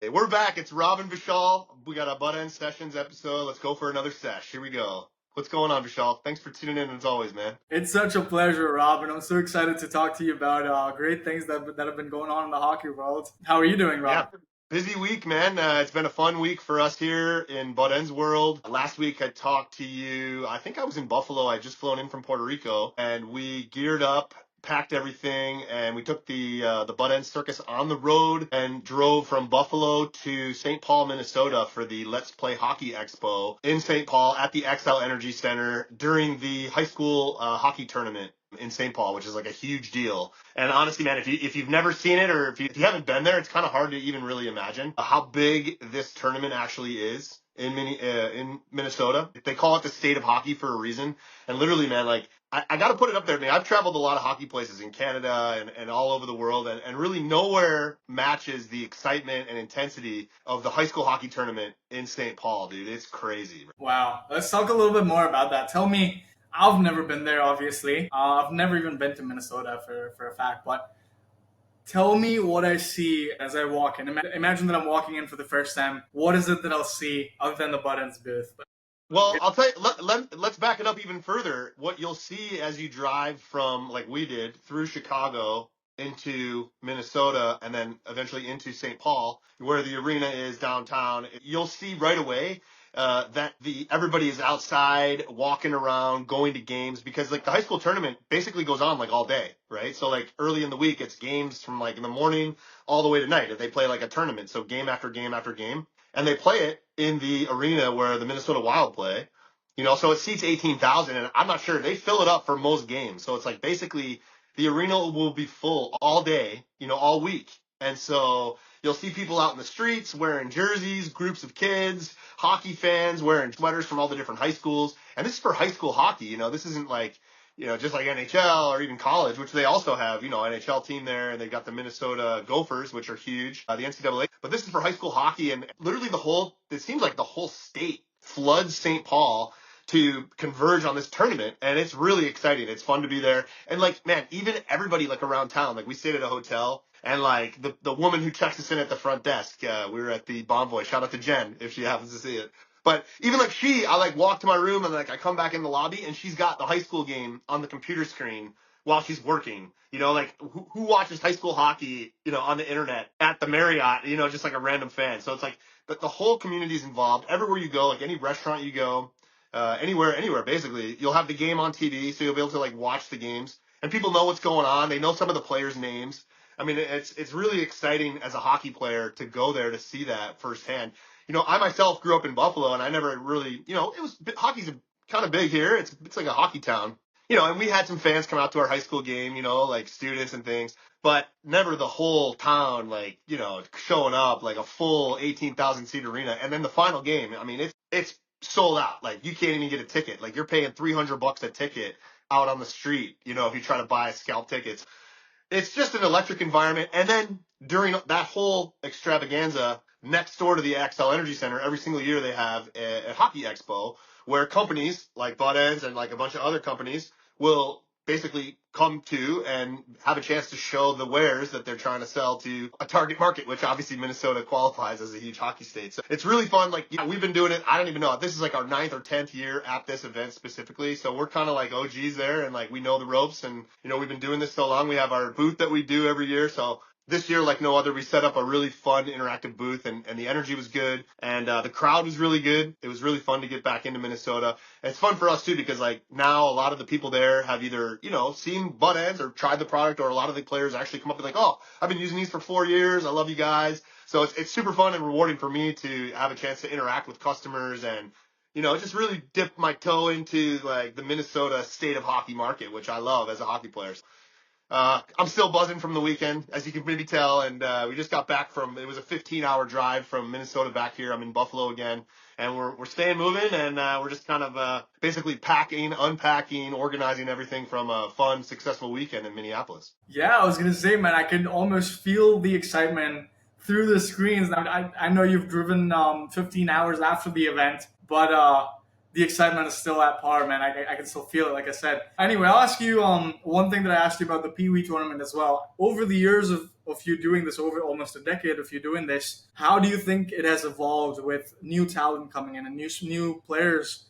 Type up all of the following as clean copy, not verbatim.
Hey, we're back. It's Rob and Vishal. We got a Buttendz Sessionz episode. Let's go for another sesh. Here we go. What's going on, Vishal? Thanks for tuning in as always, man. It's such a pleasure, Rob, and I'm so excited to talk to you about great things that have been going on in the hockey world. How are you doing, Yeah, Rob? busy week, man. It's been a fun week for us here in Buttendz world. Last week I talked to you. I think I was in Buffalo. I just flown in from Puerto Rico, and we geared up, packed everything, and we took the Buttendz Circus on the road and drove from Buffalo to St. Paul, Minnesota for the Let's Play Hockey Expo in St. Paul at the XL Energy Center during the high school hockey tournament in St. Paul, which is like a huge deal. And honestly, man, if you've never seen it or if you haven't been there, it's kind of hard to even really imagine how big this tournament actually is in Minnesota. They call it the state of hockey for a reason. And literally, man, like I got to put it up there. I mean, I've traveled a lot of hockey places in Canada and all over the world, and really nowhere matches the excitement and intensity of the high school hockey tournament in St. Paul, dude. It's crazy. Wow. Let's talk a little bit more about that. Tell me, I've never been there, obviously. I've never even been to Minnesota for a fact, but tell me what I see as I walk in. Imagine that I'm walking in for the first time. What is it that I'll see other than the Buttendz booth? Well, I'll tell you, let's back it up even further. What you'll see as you drive from, like we did, through Chicago into Minnesota and then eventually into St. Paul, where the arena is downtown, you'll see right away that everybody is outside, walking around, going to games, because like the high school tournament basically goes on like all day, right? So like early in the week, it's games from like in the morning all the way to night. They play like a tournament, so game after game after game. And they play it in the arena where the Minnesota Wild play, so it seats 18,000, and I'm not sure they fill it up for most games. So it's like basically the arena will be full all day, all week. And so you'll see people out in the streets wearing jerseys, groups of kids, hockey fans wearing sweaters from all the different high schools. And this is for high school hockey. This isn't like, just like NHL or even college, which they also have, NHL team there, and they've got the Minnesota Gophers, which are huge, the NCAA. But this is for high school hockey, and literally it seems like the whole state floods St. Paul to converge on this tournament, and it's really exciting. It's fun to be there. And like, man, even everybody like around town, like we stayed at a hotel, and like the woman who checks us in at the front desk, we were at the Bonvoy, shout out to Jen if she happens to see it. But even like I like walk to my room and like I come back in the lobby and she's got the high school game on the computer screen while she's working. Like who watches high school hockey, on the internet at the Marriott, just like a random fan. So it's like the whole community is involved. Everywhere you go, like any restaurant you go, anywhere basically, you'll have the game on TV, so you'll be able to like watch the games. And people know what's going on. They know some of the players' names. I mean, it's really exciting as a hockey player to go there to see that firsthand. I myself grew up in Buffalo, and I never really, hockey's kind of big here. It's like a hockey town, and we had some fans come out to our high school game, like students and things, but never the whole town, like, showing up like a full 18,000 seat arena. And then the final game, I mean, it's sold out. Like you can't even get a ticket. Like you're paying $300 a ticket out on the street, if you try to buy scalp tickets. It's just an electric environment. And then during that whole extravaganza, next door to the XL Energy Center, every single year they have a hockey expo where companies like Buttendz and like a bunch of other companies will basically come to and have a chance to show the wares that they're trying to sell to a target market, which obviously Minnesota qualifies as a huge hockey state. So it's really fun. Like, we've been doing it. I don't even know. This is like our 9th or 10th year at this event specifically. So we're kind of like OGs there, and like we know the ropes, and, we've been doing this so long. We have our booth that we do every year. So this year, like no other, we set up a really fun interactive booth, and the energy was good, and the crowd was really good. It was really fun to get back into Minnesota. And it's fun for us too, because like now a lot of the people there have either, seen Buttendz or tried the product, or a lot of the players actually come up and like, oh, I've been using these for 4 years. I love you guys. So it's super fun and rewarding for me to have a chance to interact with customers and, just really dip my toe into like the Minnesota state of hockey market, which I love as a hockey player. I'm still buzzing from the weekend, as you can maybe tell, and we just got back it was a 15-hour drive from Minnesota back here. I'm in Buffalo again, and we're staying moving, and we're just kind of basically packing, unpacking, organizing everything from a fun, successful weekend in Minneapolis. Yeah, I was going to say, man, I can almost feel the excitement through the screens. I know you've driven 15 hours after the event, but the excitement is still at par, man. I can still feel it, like I said. Anyway, I'll ask you one thing that I asked you about the Pee Wee tournament as well. Over the years of of you doing this over almost a decade of you doing this, how do you think it has evolved with new talent coming in and new players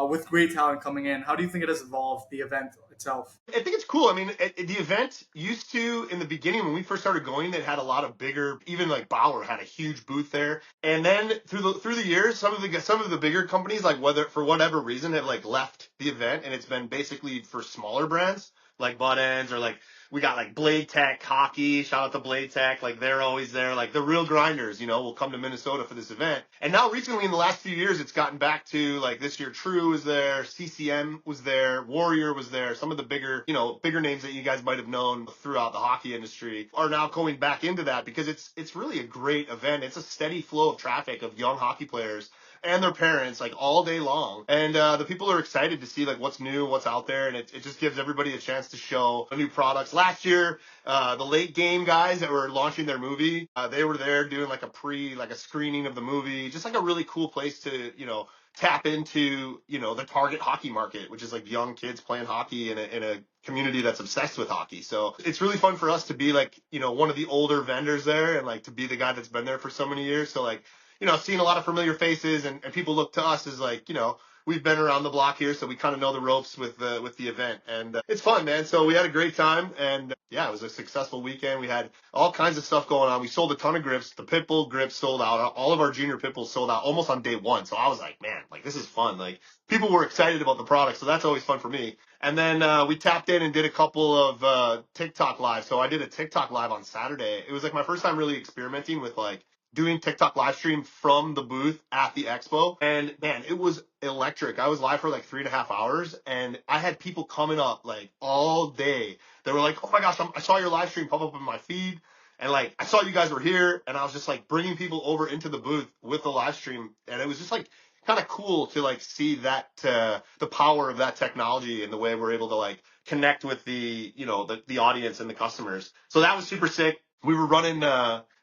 with great talent coming in? How do you think it has evolved, the event itself? I think it's cool. I mean, the event used to, in the beginning when we first started going, it had a lot of bigger, even like Bauer had a huge booth there. And then through the years, some of the bigger companies, like whether for whatever reason, have like left the event, and it's been basically for smaller brands like Buttendz, or like we got like Blade Tech Hockey. Shout out to Blade Tech. Like they're always there. Like the real grinders, will come to Minnesota for this event. And now recently in the last few years, it's gotten back to like this year, True was there, CCM was there, Warrior was there. Some of the bigger names that you guys might have known throughout the hockey industry are now going back into that, because it's really a great event. It's a steady flow of traffic of young hockey players and their parents, like all day long. And the people are excited to see like what's new, what's out there. And it just gives everybody a chance to show new products. Last year, the late game guys that were launching their movie, they were there doing like a screening of the movie, just like a really cool place to, tap into, the target hockey market, which is like young kids playing hockey in a community that's obsessed with hockey. So it's really fun for us to be like, one of the older vendors there, and like to be the guy that's been there for so many years. So like, seeing a lot of familiar faces, and people look to us as like, we've been around the block here, so we kind of know the ropes with the event, and it's fun, man. So we had a great time, and yeah, it was a successful weekend. We had all kinds of stuff going on. We sold a ton of grips. The Pitbull grips sold out. All of our junior Pitbulls sold out almost on day one. So I was like, man, like this is fun. Like people were excited about the product, so that's always fun for me. And then we tapped in and did a couple of TikTok live. So I did a TikTok live on Saturday. It was like my first time really experimenting with like doing TikTok live stream from the booth at the Expo. And man, it was electric. I was live for like 3.5 hours, and I had people coming up like all day. They were like, oh my gosh, I saw your live stream pop up in my feed, and like I saw you guys were here, and I was just like bringing people over into the booth with the live stream. And it was just like kind of cool to like see that the power of that technology and the way we're able to like connect with the audience and the customers. So that was super sick. We were running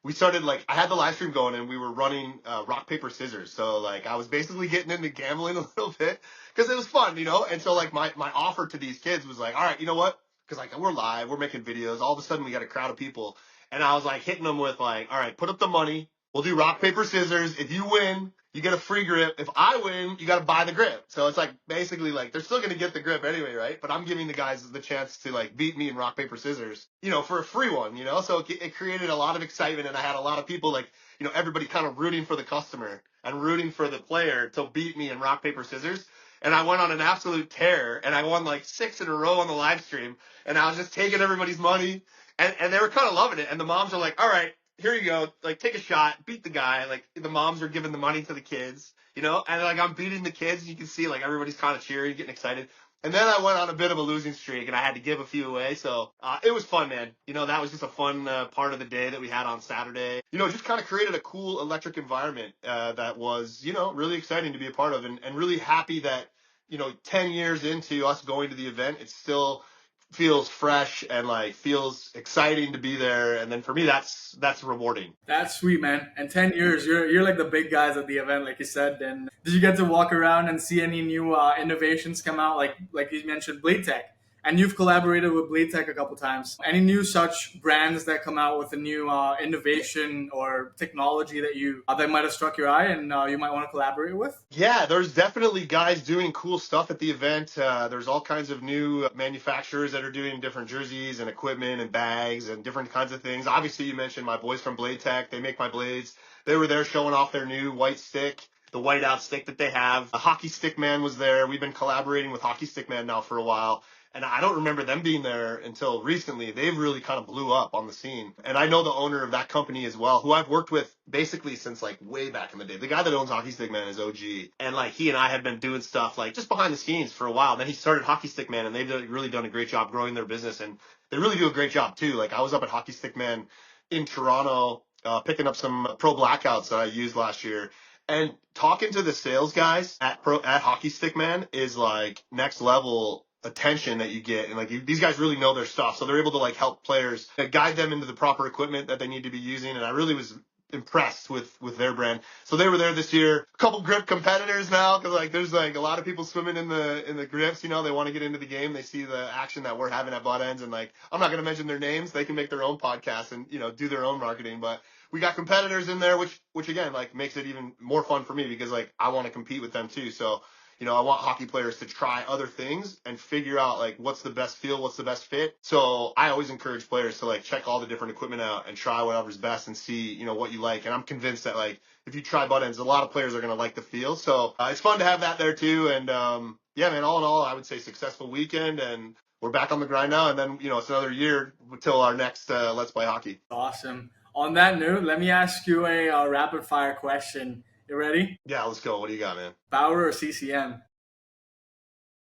we started like I had the live stream going, and we were running rock paper scissors. So like I was basically getting into gambling a little bit because it was fun, And so like my offer to these kids was like, all right, you know what? Because like we're live, we're making videos. All of a sudden we got a crowd of people, and I was like hitting them with like, all right, put up the money. We'll do rock paper scissors. If you win, you get a free grip. If I win, you got to buy the grip. So it's like basically like they're still going to get the grip anyway, right? But I'm giving the guys the chance to like beat me in rock, paper, scissors, for a free one, So it created a lot of excitement, and I had a lot of people like, everybody kind of rooting for the customer and rooting for the player to beat me in rock, paper, scissors. And I went on an absolute tear, and I won like 6 in a row on the live stream, and I was just taking everybody's money, and they were kind of loving it. And the moms are like, all right, here you go, like take a shot, beat the guy. Like the moms are giving the money to the kids, and like I'm beating the kids. You can see like everybody's kind of cheering, getting excited. And then I went on a bit of a losing streak, and I had to give a few away. So it was fun, man. That was just a fun part of the day that we had on Saturday. Just kind of created a cool electric environment that was, really exciting to be a part of, and really happy that, 10 years into us going to the event, it still feels fresh and like feels exciting to be there. And then for me, that's rewarding. That's sweet, man. And 10 years, you're like the big guys at the event, like you said. And did you get to walk around and see any new innovations come out? Like you mentioned, Blade Tech. And you've collaborated with Blade Tech a couple times. Any new such brands that come out with a new innovation or technology that might have struck your eye and you might want to collaborate with? Yeah, there's definitely guys doing cool stuff at the event. There's all kinds of new manufacturers that are doing different jerseys and equipment and bags and different kinds of things. Obviously, you mentioned my boys from Blade Tech. They make my blades. They were there showing off their new white stick, the whiteout stick that they have. Hockey Stick Man was there. We've been collaborating with Hockey Stick Man now for a while. And I don't remember them being there until recently. They've really kind of blew up on the scene. And I know the owner of that company as well, who I've worked with basically since like way back in the day. The guy that owns Hockey Stick Man is OG. And like he and I have been doing stuff like just behind the scenes for a while. Then he started Hockey Stick Man, and they've really done a great job growing their business. And they really do a great job too. Like I was up at Hockey Stick Man in Toronto picking up some pro blackouts that I used last year. And talking to the sales guys at Hockey Stick Man is like next level attention that you get, and like these guys really know their stuff, so they're able to like help players, guide them into the proper equipment that they need to be using. And I really was impressed with their brand. So they were there this year. A couple grip competitors now, because like there's like a lot of people swimming in the grips. You know, they want to get into the game. They see the action that we're having at Buttendz, and like I'm not gonna mention their names. They can make their own podcast and do their own marketing. But we got competitors in there, which again like makes it even more fun for me because like I want to compete with them too. So I want hockey players to try other things and figure out like what's the best feel, what's the best fit. So I always encourage players to like check all the different equipment out and try whatever's best and see, what you like. And I'm convinced that like if you try Buttendz, a lot of players are going to like the feel. So it's fun to have that there too. And yeah, man, all in all, I would say successful weekend, and we're back on the grind now. And then, it's another year until our next Let's Play Hockey. Awesome. On that note, let me ask you a rapid fire question. You ready? Yeah, let's go. What do you got, man? Bauer or CCM?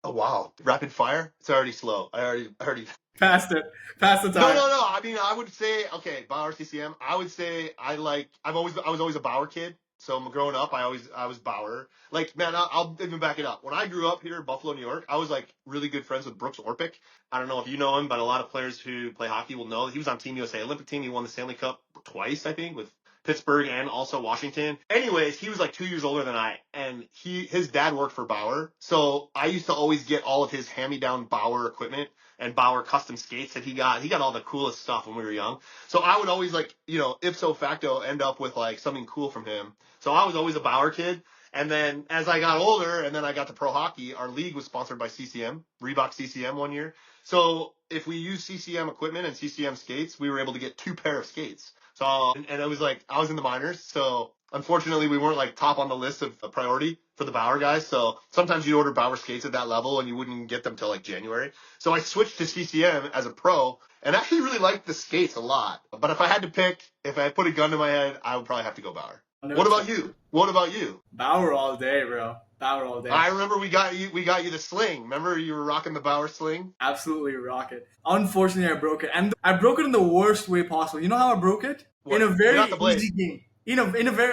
Oh, wow. Rapid fire? It's already slow. I already Passed it. Pass the time. No. I mean, I would say, okay, Bauer, CCM. I would say I was always a Bauer kid. So growing up, I was Bauer. Like, man, I'll even back it up. When I grew up here in Buffalo, New York, I was like really good friends with Brooks Orpik. I don't know if you know him, but a lot of players who play hockey will know. He was on Team USA Olympic team. He won the Stanley Cup twice, I think, with Pittsburgh and also Washington. Anyways, he was like 2 years older than I, and his dad worked for Bauer. So I used to always get all of his hand-me-down Bauer equipment and Bauer custom skates that he got. He got all the coolest stuff when we were young. So I would always like, ipso facto end up with like something cool from him. So I was always a Bauer kid. And then as I got older and then I got to pro hockey, our league was sponsored by CCM, Reebok CCM one year. So if we used CCM equipment and CCM skates, we were able to get 2 pair of skates. So, and it was like, I was in the minors. So unfortunately we weren't like top on the list of priority for the Bauer guys. So sometimes you'd order Bauer skates at that level and you wouldn't even get them till like January. So I switched to CCM as a pro and actually really liked the skates a lot. But if I had to pick, if I put a gun to my head, I would probably have to go Bauer. What about you? Bauer all day, bro. Bauer all day. I remember we got you the sling. Remember you were rocking the Bauer sling? Absolutely rock it. Unfortunately, I broke it. And I broke it in the worst way possible. You know how I broke it? What? In a very easy game.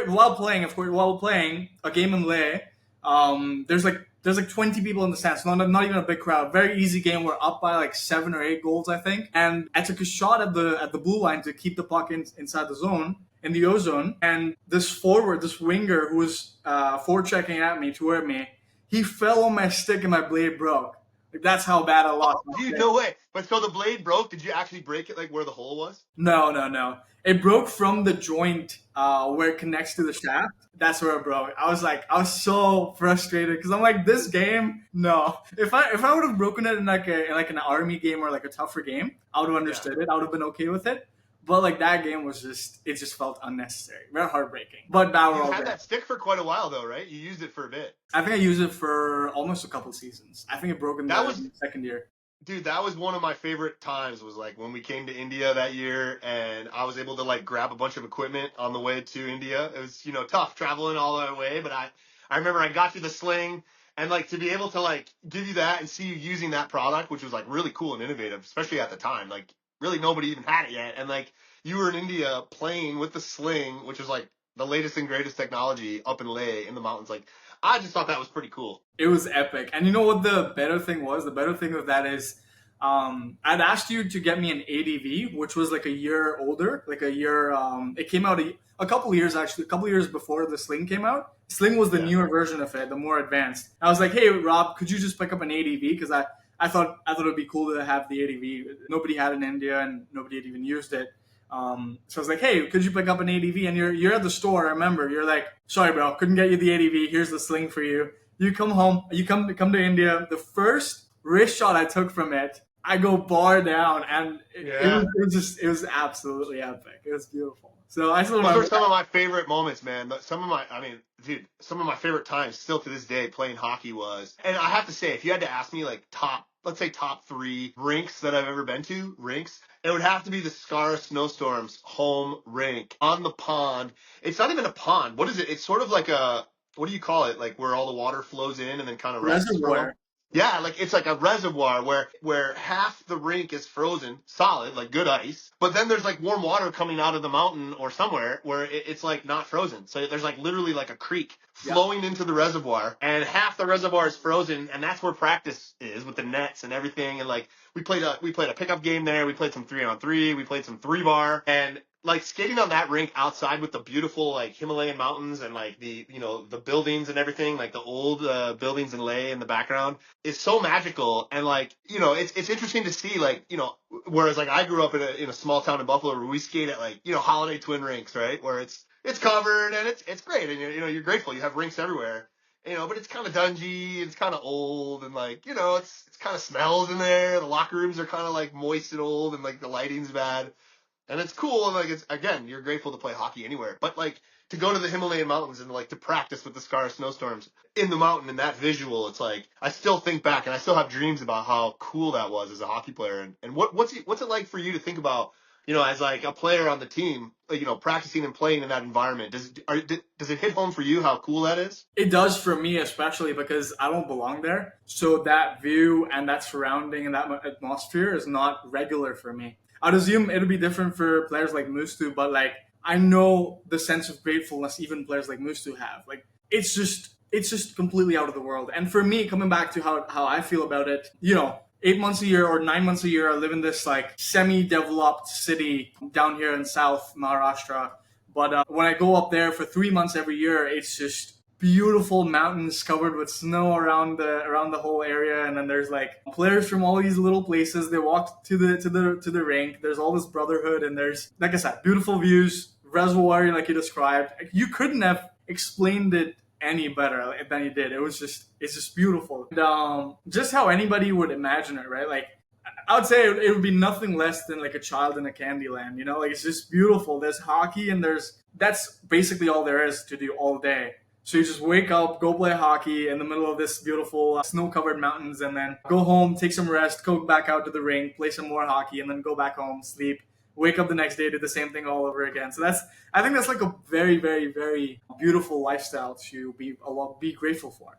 While playing a game in Leh, there's like 20 people in the stands, not even a big crowd. Very easy game. We're up by like 7 or 8 goals, I think. And I took a shot at the blue line to keep the puck inside the zone, in the O zone. And this winger who was forechecking at me toward me, he fell on my stick and my blade broke. Like, that's how bad I lost. Dude, no way. But so the blade broke. Did you actually break it like where the hole was? No. It broke from the joint where it connects to the shaft. That's where it broke. I was so frustrated because I'm like, this game, no. If I would have broken it in like an army game or like a tougher game, I would have understood it. I would have been okay with it. But like that game was just felt unnecessary, very heartbreaking. But Bauer, you had that stick for quite a while though, right? You used it for a bit. I think I used it for almost a couple seasons. I think it broke in the second year. Dude, that was one of my favorite times, was like when we came to India that year and I was able to like grab a bunch of equipment on the way to India. It was, tough traveling all the way, but I remember I got you the sling, and like to be able to like give you that and see you using that product, which was like really cool and innovative, especially at the time. Like really nobody even had it yet. And like you were in India playing with the sling, which is like the latest and greatest technology up in Leh in the mountains. Like I just thought that was pretty cool. It was epic. And you know what the better thing was? The better thing of that is I'd asked you to get me an ADV, which was like a year older, like a year. It came out a couple of years before the Sling came out. Sling was the newer version of it, the more advanced. I was like, hey, Rob, could you just pick up an ADV? Because I thought it would be cool to have the ADV. Nobody had it in India and nobody had even used it. So I was like, hey, could you pick up an ADV? And you're at the store, I remember. You're like, sorry, bro, couldn't get you the ADV. Here's the Sling for you. You come home, you come to India. The first wrist shot I took from it, I go bar down, and it was absolutely epic. It was beautiful. So those were some of my favorite moments, man. Some of my favorite times still to this day playing hockey was, and I have to say, if you had to ask me like top 3 rinks that I've ever been to, it would have to be the Scar Snowstorms home rink on the pond. It's not even a pond. What is it? It's sort of like what do you call it? Like where all the water flows in and then kind of rests. Reservoir. Yeah, like it's like a reservoir where half the rink is frozen, solid, like good ice, but then there's like warm water coming out of the mountain or somewhere where it's like not frozen. So there's like literally like a creek flowing into the reservoir, and half the reservoir is frozen, and that's where practice is with the nets and everything. And like we played a pickup game there. We played some 3-on-3. We played some 3-bar, and like skating on that rink outside with the beautiful like Himalayan mountains and like the the buildings and everything, like the old buildings in Leh in the background, is so magical. And like it's interesting to see like whereas like I grew up in a small town in Buffalo where we skate at like Holiday Twin rinks, right, where it's covered and it's great, and you're grateful you have rinks everywhere. But it's kind of dungy, it's kind of old, and like, it's kind of smells in there. The locker rooms are kind of like moist and old, and like the lighting's bad. And it's cool, and like it's, again, you're grateful to play hockey anywhere. But like to go to the Himalayan mountains and like to practice with the Scar snowstorms in the mountain and that visual, it's like I still think back and I still have dreams about how cool that was as a hockey player. And what's it like for you to think about, as like a player on the team, practicing and playing in that environment? Does it hit home for you how cool that is? It does for me, especially because I don't belong there. So that view and that surrounding and that atmosphere is not regular for me. I'd assume it'll be different for players like Mustu, but like I know the sense of gratefulness even players like Mustu have. Like it's just completely out of the world. And for me, coming back to how I feel about it, 8 months a year or 9 months a year, I live in this like semi-developed city down here in South Maharashtra. But when I go up there for 3 months every year, it's just beautiful mountains covered with snow around the whole area, and then there's like players from all these little places. They walk to the rink. There's all this brotherhood, and there's, like I said, beautiful views, reservoir like you described. You couldn't have explained it any better than you did. It's just beautiful. And, just how anybody would imagine it, right? Like I would say it would be nothing less than like a child in a candy land. Like it's just beautiful. There's hockey, and that's basically all there is to do all day. So you just wake up, go play hockey in the middle of this beautiful snow-covered mountains, and then go home, take some rest, go back out to the rink, play some more hockey, and then go back home, sleep, wake up the next day, do the same thing all over again. So I think that's like a very, very, very beautiful lifestyle to be grateful for.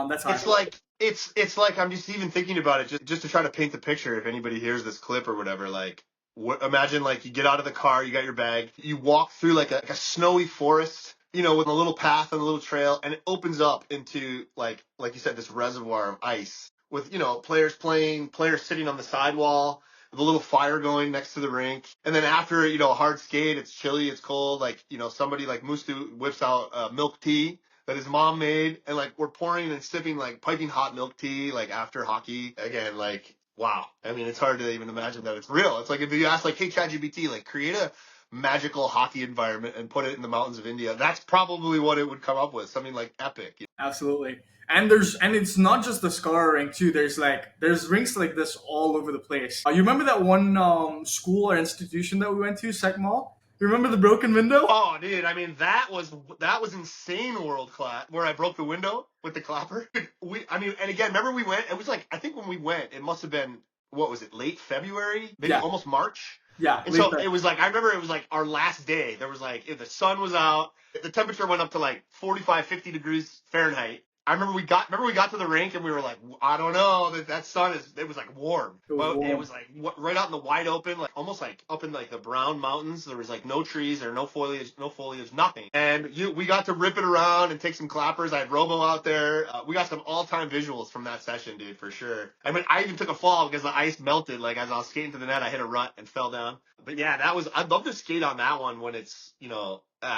That's how it's like I'm just even thinking about it just to try to paint the picture. If anybody hears this clip or whatever, like imagine like you get out of the car, you got your bag, you walk through like a snowy forest, with a little path and a little trail, and it opens up into like you said, this reservoir of ice with, players playing, players sitting on the sidewall, with a little fire going next to the rink. And then after, a hard skate, it's chilly, it's cold, like, somebody like Mustu whips out milk tea that his mom made, and like we're pouring and sipping like piping hot milk tea, like after hockey. Again, like, wow. I mean, it's hard to even imagine that it's real. It's like if you ask like, hey, ChatGPT, like create a magical hockey environment and put it in the mountains of India, that's probably what it would come up with. Something like epic. Absolutely. And it's not just the Scar rink too. There's rinks like this all over the place. You remember that one school or institution that we went to, Sec Mall? You remember the broken window? Oh, dude! I mean, that was insane, world class. Where I broke the window with the clapper. And again, remember we went? It was like, I think when we went, it must have been, what was it? Late February, maybe almost March. Yeah. And so it was like, I remember it was like our last day. There was like, if the sun was out, the temperature went up to like 45, 50 degrees Fahrenheit. I remember we got to the rink and we were like, I don't know, that sun it was like warm. It was like right out in the wide open, like almost like up in like the brown mountains. There was like no trees or no foliage, nothing. And we got to rip it around and take some clappers. I had Robo out there. We got some all-time visuals from that session, dude, for sure. I mean, I even took a fall because the ice melted. Like as I was skating to the net, I hit a rut and fell down. But yeah, I'd love to skate on that one when it's,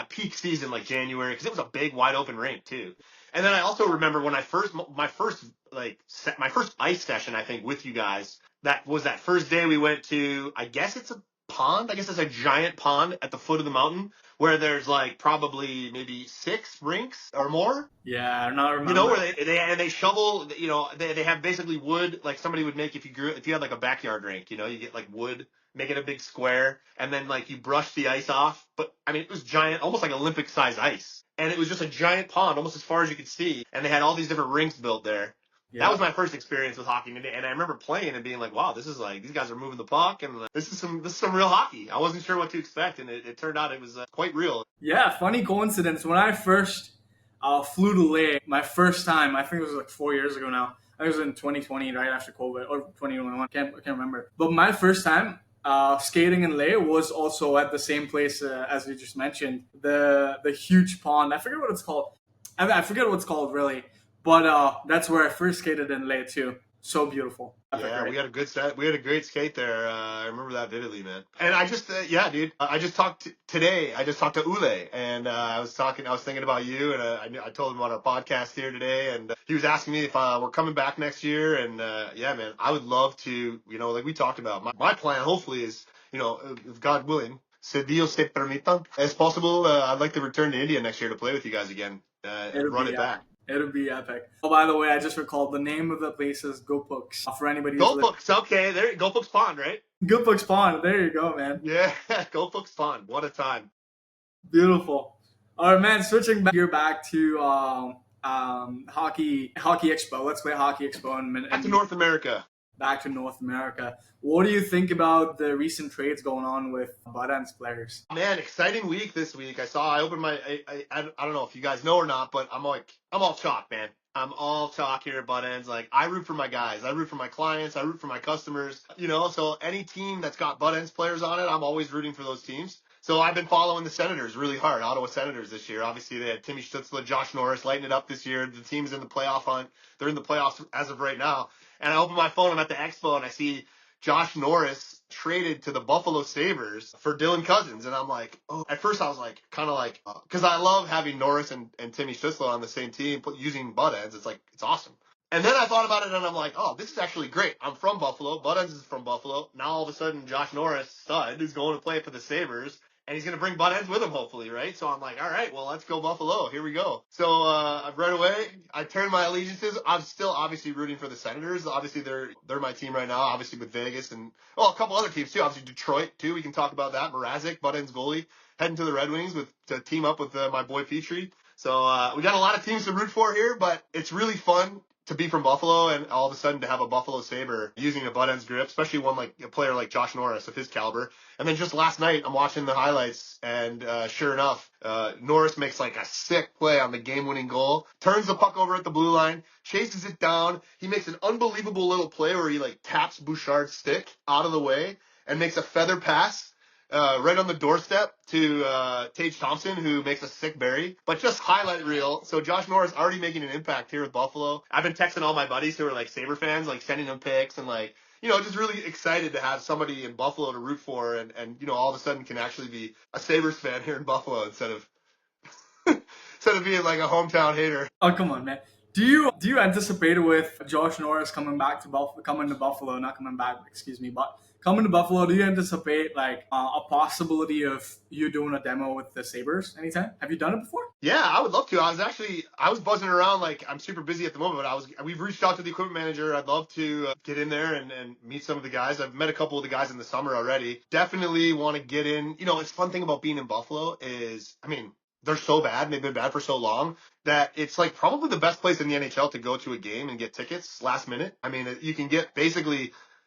peak season, like January, because it was a big wide open rink too. And then I also remember when my first ice session, I think, with you guys, that was that first day we went to, I guess it's a pond. I guess it's a giant pond at the foot of the mountain where there's like probably maybe 6 rinks or more. Yeah, I don't remember. Where they shovel, they have basically wood, like somebody would make if you had like a backyard rink, you get like wood, make it a big square, and then like you brush the ice off. But I mean, it was giant, almost like Olympic size ice. And it was just a giant pond, almost as far as you could see. And they had all these different rinks built there. Yeah. That was my first experience with hockey. And I remember playing and being like, wow, this is like, these guys are moving the puck. And this is some real hockey. I wasn't sure what to expect. And it turned out it was quite real. Yeah, funny coincidence. When I first flew to Leh, my first time, I think it was like 4 years ago now. I think it was in 2020, right after COVID, or 2021. I can't remember. But my first time skating in Leh was also at the same place as you just mentioned, the huge pond. I forget what it's called. I forget what it's called really, but that's where I first skated in Leh too. So beautiful. Epic, Yeah, right? we had a good set. We had a great skate there. I remember that vividly, man. And I just, yeah, dude. I just talked today. I just talked to Ule, and I was thinking about you, and I told him about our podcast here today, and he was asking me if we're coming back next year, and yeah, man, I would love to. Like we talked about, my plan hopefully is, if God willing, se Dios se permita, as possible, I'd like to return to India next year to play with you guys again and It'll run be it epic. back. It'll be epic. Oh, by the way, I just recalled the name of the place is Gopuk's. For anybody who's Go listening. Books, okay, there, Go Books Pond, right? Gopuk's Pond. There you go, man. Yeah, Go Books Pond. What a time. Beautiful. All right, man. Switching back to hockey expo. Let's play hockey expo Back to North America. back to North America. What do you think about the recent trades going on with Buttendz players? Man, exciting week this week. I opened my, I don't know if you guys know or not, but I'm all chalk, man. I'm all chalk here at Buttendz. Like, I root for my guys. I root for my clients. I root for my customers. So any team that's got Buttendz players on it, I'm always rooting for those teams. So I've been following the Senators really hard, Ottawa Senators this year. Obviously, they had Timmy Stützle, Josh Norris lighting it up this year. The team's in the playoff hunt. They're in the playoffs as of right now. And I open my phone, I'm at the Expo, and I see Josh Norris traded to the Buffalo Sabres for Dylan Cousins. And I'm like, oh, at first I was like, kind of like, because I love having Norris and Timmy Stützle on the same team using Buttendz. It's awesome. And then I thought about it and I'm like, oh, this is actually great. I'm from Buffalo. Buttendz is from Buffalo. Now all of a sudden, Josh Norris, stud, is going to play for the Sabres. And he's going to bring Buttendz with him, hopefully, right? So I'm like, all right, well, let's go Buffalo. Here we go. So right away, I turned my allegiances. I'm still obviously rooting for the Senators. Obviously, they're my team right now, obviously with Vegas and, a couple other teams, too. Obviously, Detroit, too. We can talk about that. Mrázek, Buttendz goalie, heading to the Red Wings to team up with my boy Petry. So we got a lot of teams to root for here, but it's really fun to be from Buffalo and all of a sudden to have a Buffalo Sabre using a Buttendz grip, especially one like a player like Josh Norris of his caliber. And then just last night, I'm watching the highlights, and sure enough, Norris makes like a sick play on the game-winning goal, turns the puck over at the blue line, chases it down. He makes an unbelievable little play where he like taps Bouchard's stick out of the way and makes a feather pass right on the doorstep to Tage Thompson, who makes a sick berry. But just highlight reel. So Josh Norris already making an impact here with Buffalo. I've been texting all my buddies who are like Sabre fans, like sending them pics and like, just really excited to have somebody in Buffalo to root for and all of a sudden can actually be a Sabres fan here in Buffalo instead of being like a hometown hater. Oh, come on, man. Do you anticipate with Josh Norris coming to Buffalo, not coming back, excuse me, but coming to Buffalo, do you anticipate like a possibility of you doing a demo with the Sabres anytime? Have you done it before? Yeah, I would love to. I was buzzing around, like I'm super busy at the moment, but we've reached out to the equipment manager. I'd love to get in there and meet some of the guys. I've met a couple of the guys in the summer already. Definitely want to get in. It's fun thing about being in Buffalo is, they're so bad and they've been bad for so long that it's like probably the best place in the NHL to go to a game and get tickets last minute. You can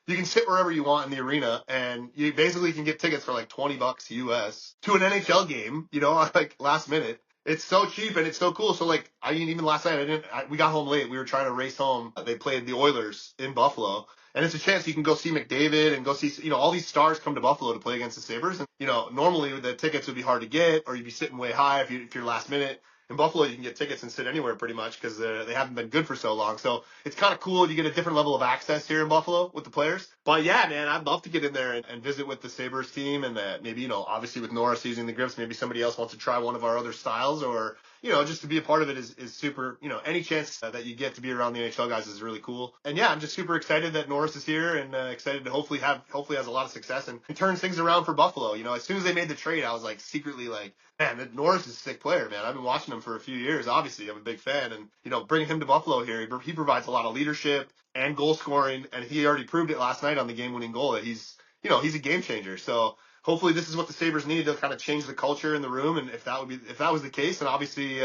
you can sit wherever you want in the arena and you basically can get tickets for like $20 US to an NHL game, like last minute. It's so cheap and it's so cool. So like, even last night we got home late. We were trying to race home. They played the Oilers in Buffalo. And it's a chance you can go see McDavid and go see, all these stars come to Buffalo to play against the Sabres. And, normally the tickets would be hard to get or you'd be sitting way high if you're last minute. In Buffalo, you can get tickets and sit anywhere pretty much because they haven't been good for so long. So it's kind of cool. You get a different level of access here in Buffalo with the players. But yeah, man, I'd love to get in there and visit with the Sabres team and maybe, obviously with Norris using the grips, maybe somebody else wants to try one of our other styles or, just to be a part of it is super, any chance that you get to be around the NHL guys is really cool. And yeah, I'm just super excited that Norris is here and excited to hopefully has a lot of success and turns things around for Buffalo. As soon as they made the trade, I was like secretly like, man, Norris is a sick player, man. I've been watching him for a few years. Obviously, I'm a big fan. And, bringing him to Buffalo here, he provides a lot of leadership and goal scoring. And he already proved it last night on the game-winning goal that he's a game changer. So hopefully this is what the Sabres need to kind of change the culture in the room. And if that was the case, then obviously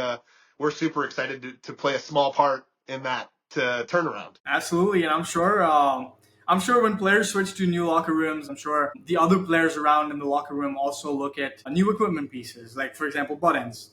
we're super excited to play a small part in that turnaround. Absolutely. And I'm sure when players switch to new locker rooms, I'm sure the other players around in the locker room also look at new equipment pieces. Like, for example, Buttendz.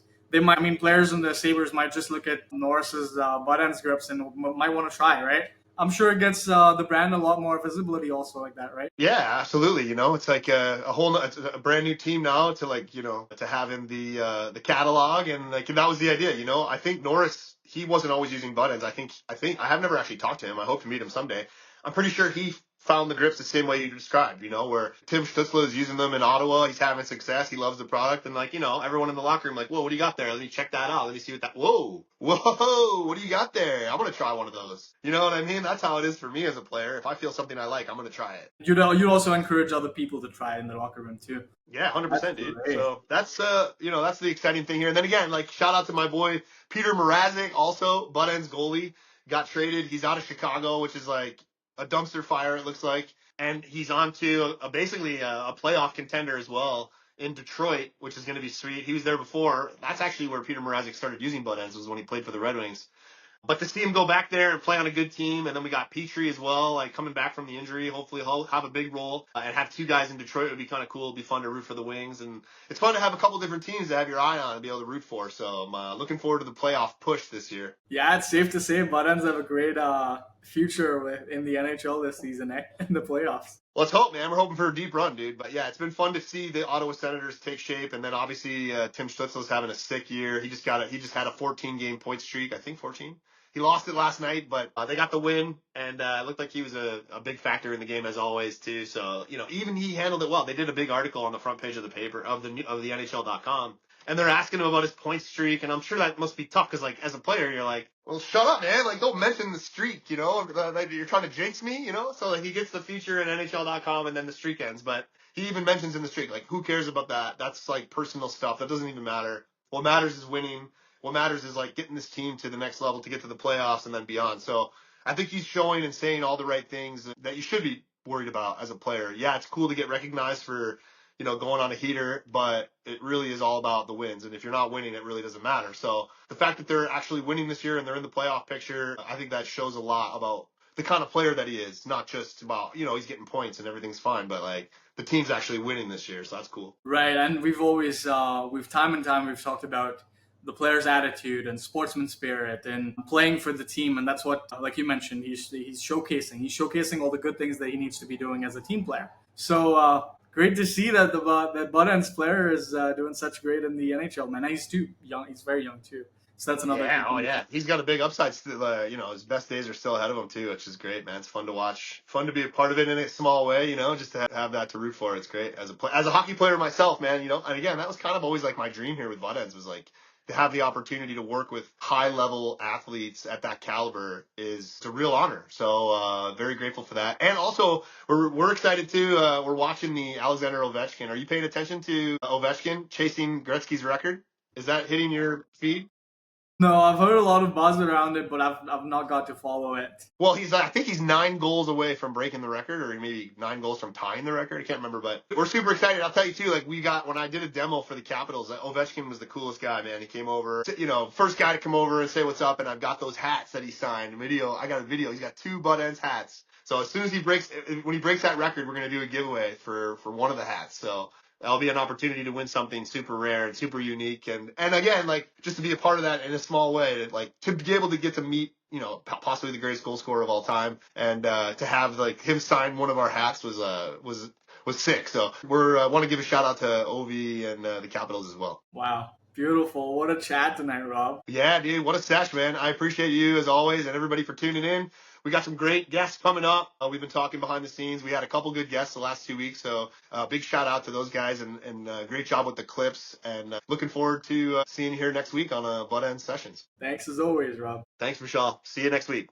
Players in the Sabres might just look at Norris's Buttendz grips and might want to try, right? I'm sure it gets the brand a lot more visibility also like that, right? Yeah, absolutely. It's like it's a brand new team now to like, to have in the catalog, and like that was the idea. I think Norris, he wasn't always using Buttendz. I think I have never actually talked to him. I hope to meet him someday. I'm pretty sure he found the grips the same way you described, where Tim Stützle is using them in Ottawa. He's having success. He loves the product. And like, everyone in the locker room, like, whoa, what do you got there? Let me check that out. Let me see whoa, what do you got there? I'm going to try one of those. You know what I mean? That's how it is for me as a player. If I feel something I like, I'm going to try it. You'd also encourage other people to try it in the locker room too. Yeah, 100%, dude. Great. So that's that's the exciting thing here. And then again, like shout out to my boy Petr Mrázek, also Buttendz goalie, got traded. He's out of Chicago, which is like a dumpster fire, it looks like, and he's on to basically a playoff contender as well in Detroit, which is going to be sweet. He was there before. That's actually where Petr Mrázek started using Buttendz, was when he played for the Red Wings. But to see him go back there and play on a good team, and then we got Petry as well, like coming back from the injury. Hopefully he'll have a big role, and have two guys in Detroit would be kind of cool. It'd be fun to root for the Wings, and it's fun to have a couple different teams to have your eye on and be able to root for. So I'm looking forward to the playoff push this year. Yeah, it's safe to say Buttendz have a great future in the NHL this season, in the playoffs. Let's hope, man. We're hoping for a deep run, dude. But yeah, it's been fun to see the Ottawa Senators take shape, and then obviously Tim Stützle's having a sick year. He just had a 14-game point streak, I think 14. He lost it last night, but they got the win, and it looked like he was a big factor in the game as always too. So even he handled it well. They did a big article on the front page of the paper of the NHL.com, and they're asking him about his point streak, and I'm sure that must be tough because like as a player you're like, well, shut up, man. Like don't mention the streak, like, you're trying to jinx me, So like he gets the feature in NHL.com, and then the streak ends, but he even mentions in the streak, like who cares about that? That's like personal stuff. That doesn't even matter. What matters is winning. What matters is like getting this team to the next level to get to the playoffs and then beyond. So I think he's showing and saying all the right things that you should be worried about as a player. Yeah, it's cool to get recognized for, going on a heater, but it really is all about the wins. And if you're not winning, it really doesn't matter. So the fact that they're actually winning this year and they're in the playoff picture, I think that shows a lot about the kind of player that he is, not just about, he's getting points and everything's fine, but like the team's actually winning this year. So that's cool. Right. And we've always, time and time, we've talked about the player's attitude and sportsman spirit and playing for the team. And that's what, like you mentioned, he's showcasing. He's showcasing all the good things that he needs to be doing as a team player. So great to see that that Buttendz player is doing such great in the NHL, man. And he's too young. He's very young too. So that's another. Yeah, oh yeah. He's got a big upside. His best days are still ahead of him too, which is great, man. It's fun to watch. Fun to be a part of it in a small way, just to have that to root for. It's great. As a hockey player myself, man, and again, that was kind of always like my dream here with Buttendz, was like to have the opportunity to work with high level athletes at that caliber is a real honor. So very grateful for that. And also we're excited too. We're watching the Alexander Ovechkin. Are you paying attention to Ovechkin chasing Gretzky's record? Is that hitting your feed? No, I've heard a lot of buzz around it, but I've not got to follow it. Well, I think he's 9 goals away from breaking the record, or maybe 9 goals from tying the record. I can't remember, but we're super excited. I'll tell you too, like when I did a demo for the Capitals, Ovechkin was the coolest guy, man. He came over, first guy to come over and say what's up, and I've got those hats that he signed. I got a video. He's got 2 Buttendz hats. So as soon as when he breaks that record, we're going to do a giveaway for one of the hats. So that'll be an opportunity to win something super rare and super unique. And again, like just to be a part of that in a small way, to be able to get to meet, possibly the greatest goal scorer of all time, and to have like him sign one of our hats was sick. So we're want to give a shout out to Ovi and the Capitals as well. Wow. Beautiful. What a chat tonight, Rob. Yeah, dude. What a sesh, man. I appreciate you as always and everybody for tuning in. We got some great guests coming up. We've been talking behind the scenes. We had a couple good guests the last 2 weeks. So big shout out to those guys and great job with the clips. And looking forward to seeing you here next week on Buttendz Sessionz. Thanks as always, Rob. Thanks, Vishal. See you next week.